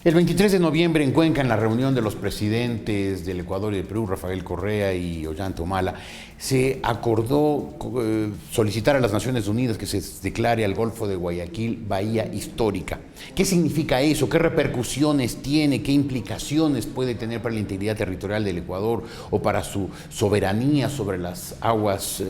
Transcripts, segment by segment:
El 23 de noviembre en Cuenca, en la reunión de los presidentes del Ecuador y del Perú, Rafael Correa y Ollanta Humala, se acordó solicitar a las Naciones Unidas que se declare al Golfo de Guayaquil bahía histórica. ¿Qué significa eso? ¿Qué repercusiones tiene? ¿Qué implicaciones puede tener para la integridad territorial del Ecuador o para su soberanía sobre las aguas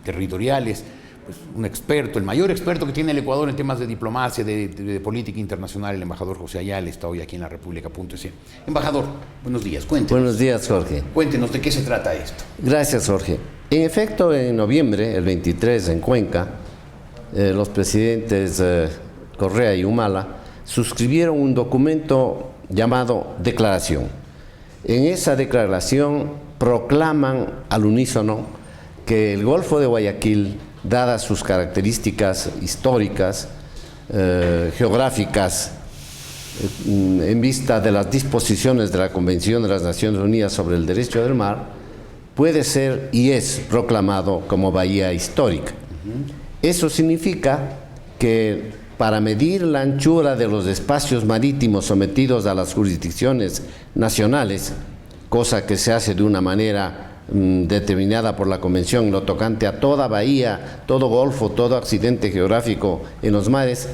territoriales? Pues un experto, el mayor experto que tiene el Ecuador en temas de diplomacia, de política internacional, el embajador José Ayala, está hoy aquí en la República.es. Embajador, buenos días, cuéntenos. Buenos días, Jorge. Cuéntenos de qué se trata esto. Gracias, Jorge. En efecto, en noviembre, el 23, en Cuenca, los presidentes Correa y Humala suscribieron un documento llamado Declaración. En esa declaración proclaman al unísono que el Golfo de Guayaquil, dadas sus características históricas, geográficas, en vista de las disposiciones de la Convención de las Naciones Unidas sobre el Derecho del Mar, puede ser y es proclamado como bahía histórica. Eso significa que para medir la anchura de los espacios marítimos sometidos a las jurisdicciones nacionales, cosa que se hace de una manera determinada por la Convención, lo tocante a toda bahía, todo golfo, todo accidente geográfico en los mares,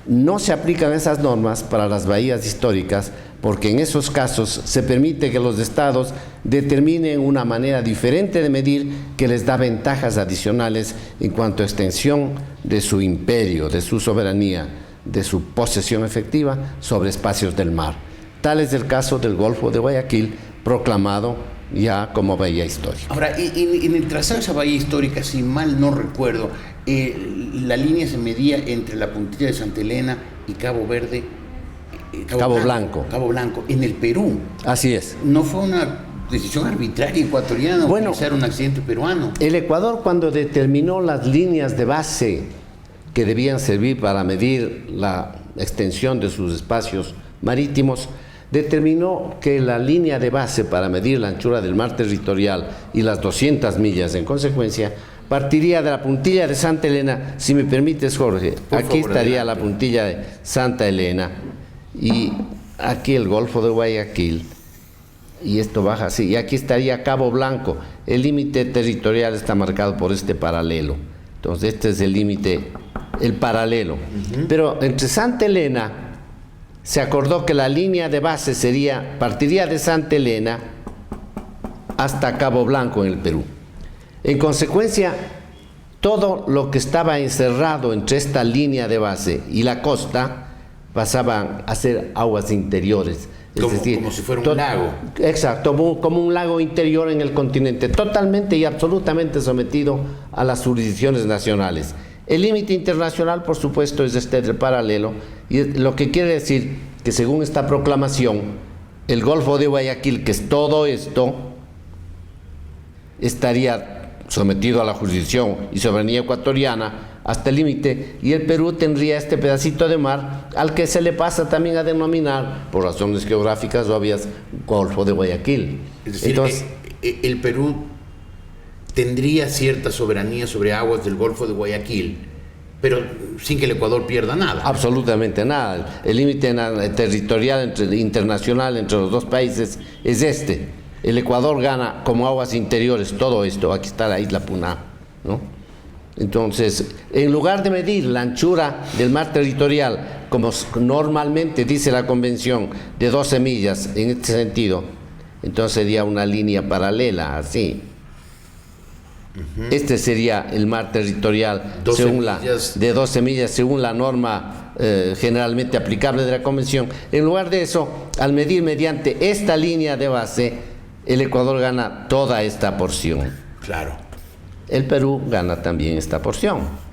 no se aplican esas normas para las bahías históricas, porque en esos casos se permite que los estados determinen una manera diferente de medir que les da ventajas adicionales en cuanto a extensión de su imperio, de su soberanía, de su posesión efectiva sobre espacios del mar. Tal es el caso del Golfo de Guayaquil, proclamado ya como bahía histórica. Ahora, en el trazado de esa bahía histórica, si mal no recuerdo, la línea se medía entre la puntilla de Santa Elena y Cabo Verde. Cabo Blanco. Cabo Blanco, en el Perú. Así es. ¿No fue una decisión arbitraria ecuatoriana utilizar un accidente peruano? El Ecuador, cuando determinó las líneas de base que debían servir para medir la extensión de sus espacios marítimos, determinó que la línea de base para medir la anchura del mar territorial y las 200 millas en consecuencia partiría de la puntilla de Santa Elena. Si me permites, Jorge, aquí estaría la puntilla de Santa Elena y aquí el Golfo de Guayaquil, y esto baja así, y aquí estaría Cabo Blanco. El límite territorial está marcado por este paralelo. Entonces este es el límite, el paralelo. Pero entre Santa Elena se acordó que la línea de base partiría de Santa Elena hasta Cabo Blanco en el Perú. En consecuencia, todo lo que estaba encerrado entre esta línea de base y la costa pasaban a ser aguas interiores. Como si fuera un lago. Exacto, como un lago interior en el continente, totalmente y absolutamente sometido a las jurisdicciones nacionales. El límite internacional, por supuesto, es del paralelo, y lo que quiere decir que según esta proclamación, el Golfo de Guayaquil, que es todo esto, estaría sometido a la jurisdicción y soberanía ecuatoriana hasta el límite, y el Perú tendría este pedacito de mar al que se le pasa también a denominar, por razones geográficas obvias, Golfo de Guayaquil. Es decir, entonces, el Perú tendría cierta soberanía sobre aguas del Golfo de Guayaquil, pero sin que el Ecuador pierda nada. Absolutamente nada. El límite territorial internacional entre los dos países es este. El Ecuador gana como aguas interiores todo esto. Aquí está la isla Puná, ¿no? Entonces, en lugar de medir la anchura del mar territorial, como normalmente dice la Convención, de 12 millas en este sentido, entonces sería una línea paralela, así. Este sería el mar territorial de 12 millas según la norma generalmente aplicable de la Convención. En lugar de eso, al medir mediante esta línea de base, el Ecuador gana toda esta porción. Claro. El Perú gana también esta porción.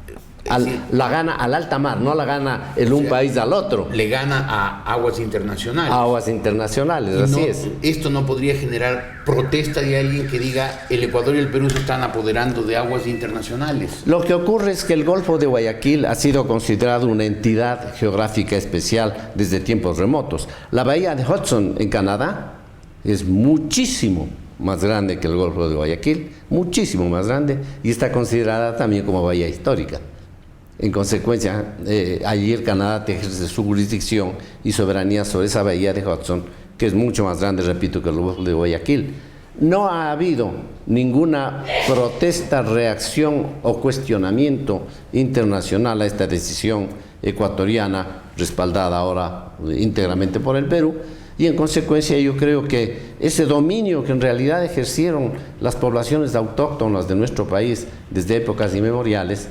La gana al alta mar, no la gana un país al otro. Le gana a aguas internacionales. A aguas internacionales, así es. Esto no podría generar protesta de alguien que diga el Ecuador y el Perú se están apoderando de aguas internacionales. Lo que ocurre es que el Golfo de Guayaquil ha sido considerado una entidad geográfica especial desde tiempos remotos. La bahía de Hudson en Canadá es muchísimo más grande que el Golfo de Guayaquil, muchísimo más grande, y está considerada también como bahía histórica. En consecuencia, ayer Canadá ejerce su jurisdicción y soberanía sobre esa bahía de Hudson, que es mucho más grande, repito, que el Golfo de Guayaquil. No ha habido ninguna protesta, reacción o cuestionamiento internacional a esta decisión ecuatoriana, respaldada ahora íntegramente por el Perú, y en consecuencia yo creo que ese dominio que en realidad ejercieron las poblaciones autóctonas de nuestro país desde épocas inmemoriales,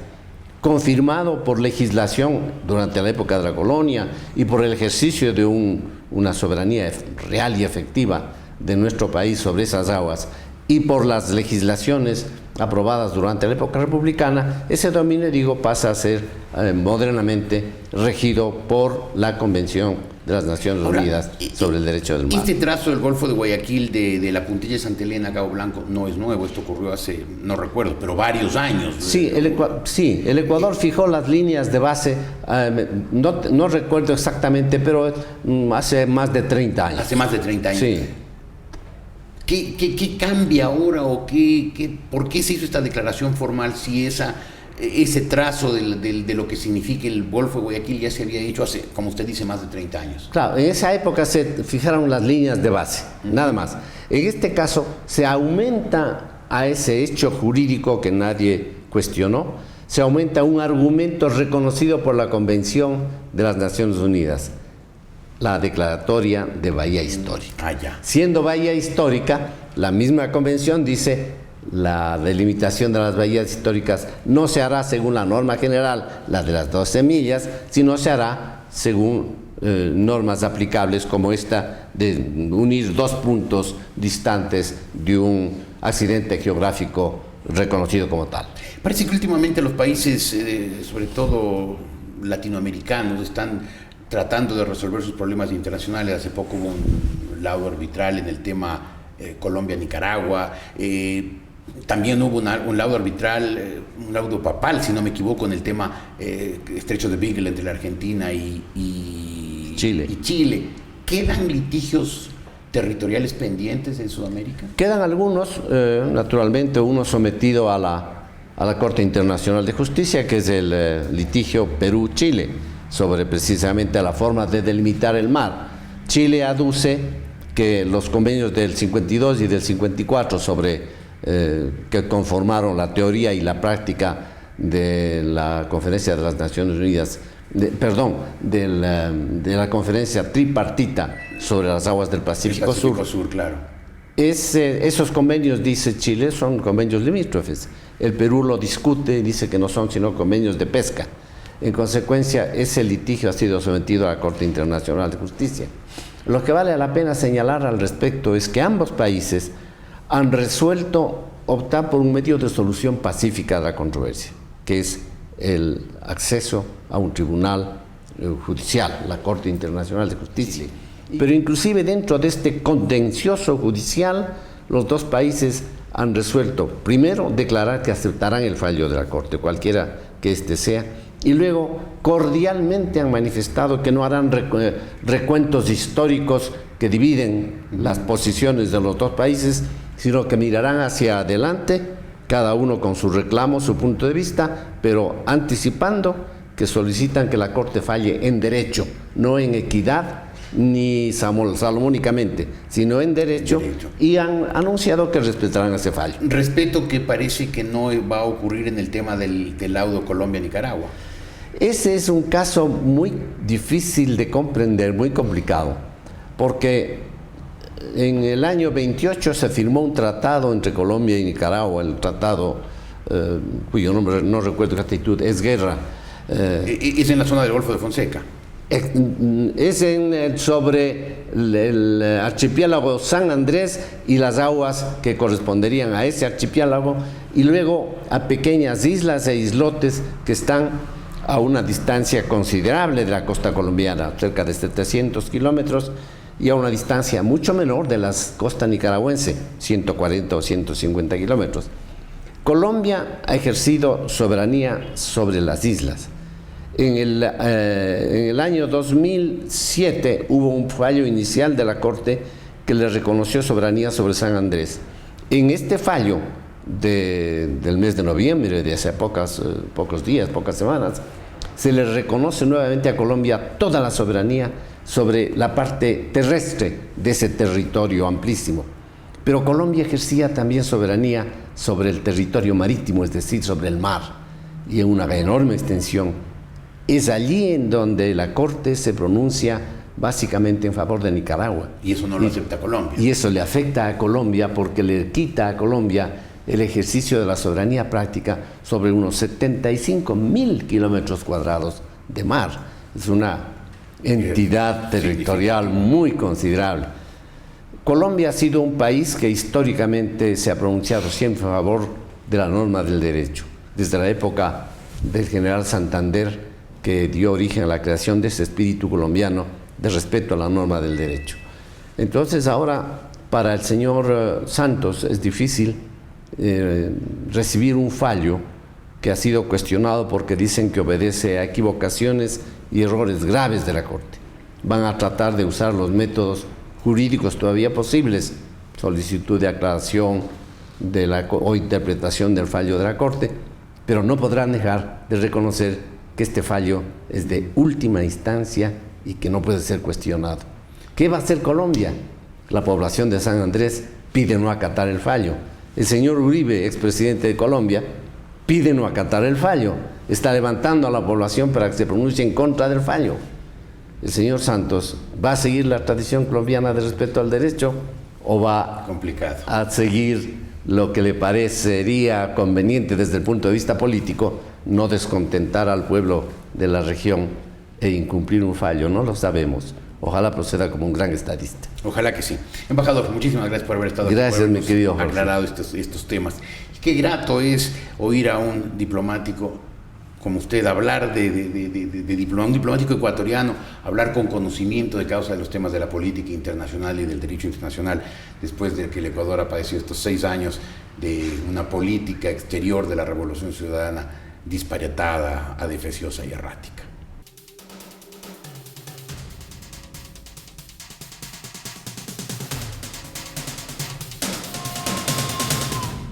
confirmado por legislación durante la época de la colonia y por el ejercicio de una soberanía real y efectiva de nuestro país sobre esas aguas y por las legislaciones aprobadas durante la época republicana, ese dominio, digo, pasa a ser modernamente regido por la Convención de las Naciones Unidas sobre el Derecho del Mar. Este trazo del Golfo de Guayaquil de la puntilla de Santa Elena a Cabo Blanco no es nuevo, esto ocurrió hace, no recuerdo, pero varios años. Sí, el Ecuador fijó las líneas de base, no recuerdo exactamente, pero hace más de 30 años. Hace más de 30 años. Sí. ¿Qué cambia ahora o por qué se hizo esta declaración formal si ese trazo de lo que significa el Golfo de Guayaquil ya se había hecho hace, como usted dice, más de 30 años? Claro, en esa época se fijaron las líneas de base, nada más. En este caso se aumenta a ese hecho jurídico que nadie cuestionó, se aumenta un argumento reconocido por la Convención de las Naciones Unidas, la declaratoria de bahía histórica. Siendo bahía histórica, la misma convención dice la delimitación de las bahías históricas no se hará según la norma general, la de las 12 millas, sino se hará según normas aplicables como esta de unir dos puntos distantes de un accidente geográfico reconocido como tal. Parece que últimamente los países, sobre todo latinoamericanos, están tratando de resolver sus problemas internacionales. Hace poco hubo un laudo arbitral en el tema Colombia-Nicaragua. También hubo un laudo arbitral, un laudo papal, si no me equivoco, en el tema estrecho de Beagle entre la Argentina y Chile. ¿Quedan litigios territoriales pendientes en Sudamérica? Quedan algunos, naturalmente, uno sometido a la Corte Internacional de Justicia, que es el litigio Perú-Chile, sobre precisamente la forma de delimitar el mar. Chile aduce que los convenios del 52 y del 54 que conformaron la teoría y la práctica de la Conferencia de las Naciones Unidas, de la Conferencia Tripartita sobre las aguas del Pacífico Sur. Claro. Esos convenios, dice Chile, son convenios limítrofes. El Perú lo discute, dice que no son sino convenios de pesca. En consecuencia, ese litigio ha sido sometido a la Corte Internacional de Justicia. Lo que vale la pena señalar al respecto es que ambos países han resuelto optar por un medio de solución pacífica de la controversia, que es el acceso a un tribunal judicial, la Corte Internacional de Justicia. Pero inclusive dentro de este contencioso judicial, los dos países han resuelto, primero, declarar que aceptarán el fallo de la Corte, cualquiera que éste sea, y luego cordialmente han manifestado que no harán recuentos históricos que dividen las posiciones de los dos países, sino que mirarán hacia adelante, cada uno con su reclamo, su punto de vista, pero anticipando que solicitan que la Corte falle en derecho, no en equidad ni salomónicamente, sino en derecho, y han anunciado que respetarán ese fallo. Respeto que parece que no va a ocurrir en el tema del laudo Colombia-Nicaragua. Ese es un caso muy difícil de comprender, muy complicado, porque en el año 28 se firmó un tratado entre Colombia y Nicaragua, el tratado cuyo nombre no recuerdo exactitud, es guerra. Es en la zona del Golfo de Fonseca. Es sobre el archipiélago San Andrés y las aguas que corresponderían a ese archipiélago, y luego a pequeñas islas e islotes que están a una distancia considerable de la costa colombiana, cerca de 700 kilómetros, y a una distancia mucho menor de la costa nicaragüense, 140 o 150 kilómetros. Colombia ha ejercido soberanía sobre las islas. En el año 2007 hubo un fallo inicial de la Corte que le reconoció soberanía sobre San Andrés. En este fallo, del mes de noviembre, de hace pocos días, pocas semanas, se le reconoce nuevamente a Colombia toda la soberanía sobre la parte terrestre de ese territorio amplísimo. Pero Colombia ejercía también soberanía sobre el territorio marítimo, es decir, sobre el mar, y en una enorme extensión. Es allí en donde la Corte se pronuncia básicamente en favor de Nicaragua. Y eso no lo acepta Colombia. Y eso le afecta a Colombia porque le quita a Colombia el ejercicio de la soberanía práctica sobre unos 75.000 kilómetros cuadrados de mar. Es una entidad territorial muy considerable. Colombia ha sido un país que históricamente se ha pronunciado siempre a favor de la norma del derecho, desde la época del general Santander, que dio origen a la creación de ese espíritu colombiano de respeto a la norma del derecho. Entonces ahora para el señor Santos es difícil recibir un fallo que ha sido cuestionado porque dicen que obedece a equivocaciones y errores graves de la Corte. Van a tratar de usar los métodos jurídicos todavía posibles, solicitud de aclaración o interpretación del fallo de la Corte, pero no podrán dejar de reconocer que este fallo es de última instancia y que no puede ser cuestionado. ¿Qué va a hacer Colombia? La población de San Andrés pide no acatar el fallo. El señor Uribe, expresidente de Colombia, pide no acatar el fallo. Está levantando a la población para que se pronuncie en contra del fallo. El señor Santos, ¿va a seguir la tradición colombiana de respeto al derecho o va a seguir lo que le parecería conveniente desde el punto de vista político, no descontentar al pueblo de la región e incumplir un fallo? No lo sabemos. Ojalá proceda como un gran estadista. Ojalá que sí. Embajador, muchísimas gracias por haber estado aquí. Gracias, mi querido Jorge. Aclarado estos temas. Qué grato es oír a un diplomático como usted hablar un diplomático ecuatoriano, hablar con conocimiento de causa de los temas de la política internacional y del derecho internacional, después de que el Ecuador ha padecido estos 6 años de una política exterior de la Revolución Ciudadana disparatada, adefesiosa y errática.